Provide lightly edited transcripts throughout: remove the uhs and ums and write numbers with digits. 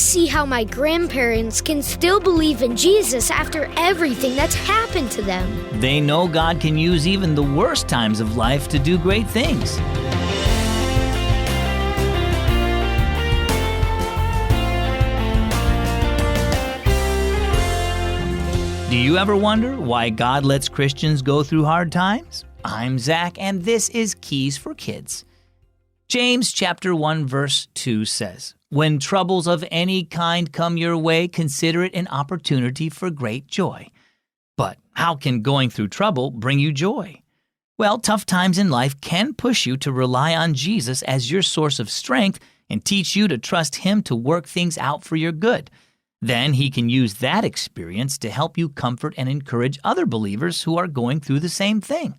see how my grandparents can still believe in Jesus after everything that's happened to them. They know God can use even the worst times of life to do great things. Do you ever wonder why God lets Christians go through hard times? I'm Zach, and this is Keys for Kids. James chapter 1 verse 2 says, "When troubles of any kind come your way, consider it an opportunity for great joy." But how can going through trouble bring you joy? Well, tough times in life can push you to rely on Jesus as your source of strength and teach you to trust Him to work things out for your good. Then He can use that experience to help you comfort and encourage other believers who are going through the same thing.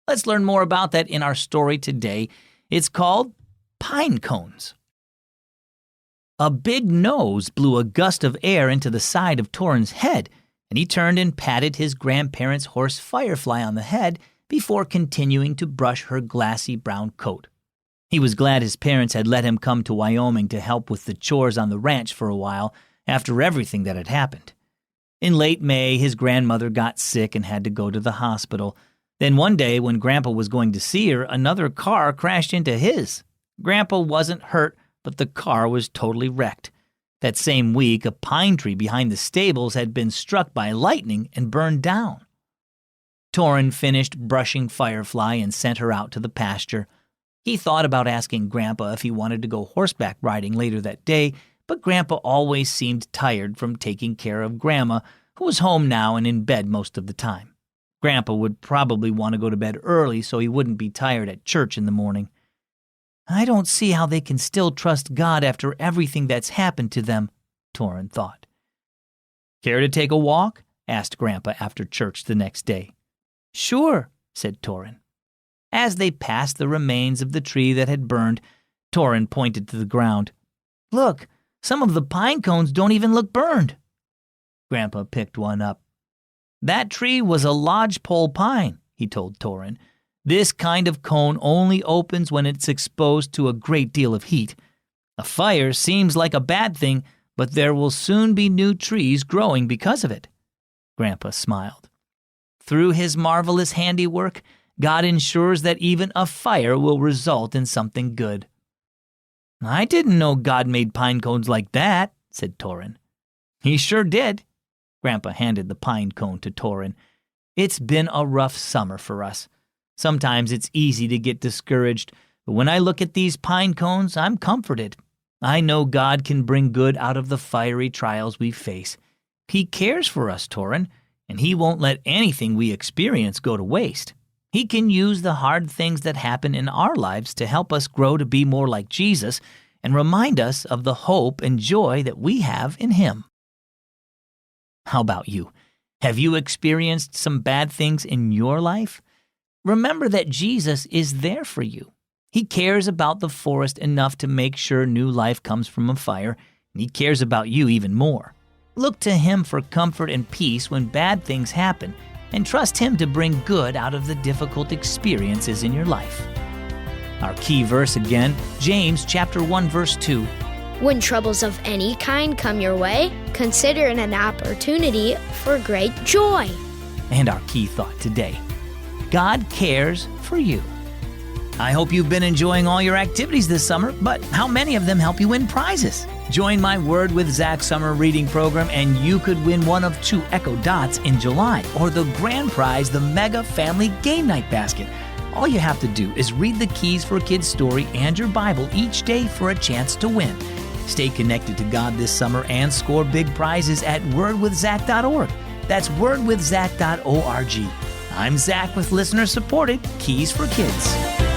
Let's learn more about that in our story today. It's called Pine Cones. A big nose blew a gust of air into the side of Torin's head, and he turned and patted his grandparents' horse Firefly on the head before continuing to brush her glassy brown coat. He was glad his parents had let him come to Wyoming to help with the chores on the ranch for a while after everything that had happened. In late May, his grandmother got sick and had to go to the hospital. Then one day, when Grandpa was going to see her, another car crashed into his. Grandpa wasn't hurt, but the car was totally wrecked. That same week, a pine tree behind the stables had been struck by lightning and burned down. Torin finished brushing Firefly and sent her out to the pasture. He thought about asking Grandpa if he wanted to go horseback riding later that day, but Grandpa always seemed tired from taking care of Grandma, who was home now and in bed most of the time. Grandpa would probably want to go to bed early so he wouldn't be tired at church in the morning. "I don't see how they can still trust God after everything that's happened to them," Torin thought. "Care to take a walk?" asked Grandpa after church the next day. "Sure," said Torin. As they passed the remains of the tree that had burned, Torin pointed to the ground. "Look, some of the pine cones don't even look burned." Grandpa picked one up. "That tree was a lodgepole pine," he told Torin. "This kind of cone only opens when it's exposed to a great deal of heat. A fire seems like a bad thing, but there will soon be new trees growing because of it." Grandpa smiled. Through His marvelous handiwork, God ensures that even a fire will result in something good. "I didn't know God made pine cones like that," said Torin. "He sure did." Grandpa handed the pine cone to Torin. "It's been a rough summer for us. Sometimes it's easy to get discouraged, but when I look at these pine cones, I'm comforted. I know God can bring good out of the fiery trials we face. He cares for us, Torin, and He won't let anything we experience go to waste. He can use the hard things that happen in our lives to help us grow to be more like Jesus and remind us of the hope and joy that we have in Him." How about you? Have you experienced some bad things in your life? Remember that Jesus is there for you. He cares about the forest enough to make sure new life comes from a fire, and He cares about you even more. Look to Him for comfort and peace when bad things happen, and trust Him to bring good out of the difficult experiences in your life. Our key verse again, James chapter 1 verse 2. When troubles of any kind come your way, consider it an opportunity for great joy. And our key thought today, God cares for you. I hope you've been enjoying all your activities this summer, but how many of them help you win prizes? Join my Word with Zach summer reading program and you could win one of 2 Echo Dots in July or the grand prize, the Mega Family Game Night Basket. All you have to do is read the Keys for Kids story and your Bible each day for a chance to win. Stay connected to God this summer and score big prizes at wordwithzach.org. That's wordwithzach.org. I'm Zach with listener-supported Keys for Kids.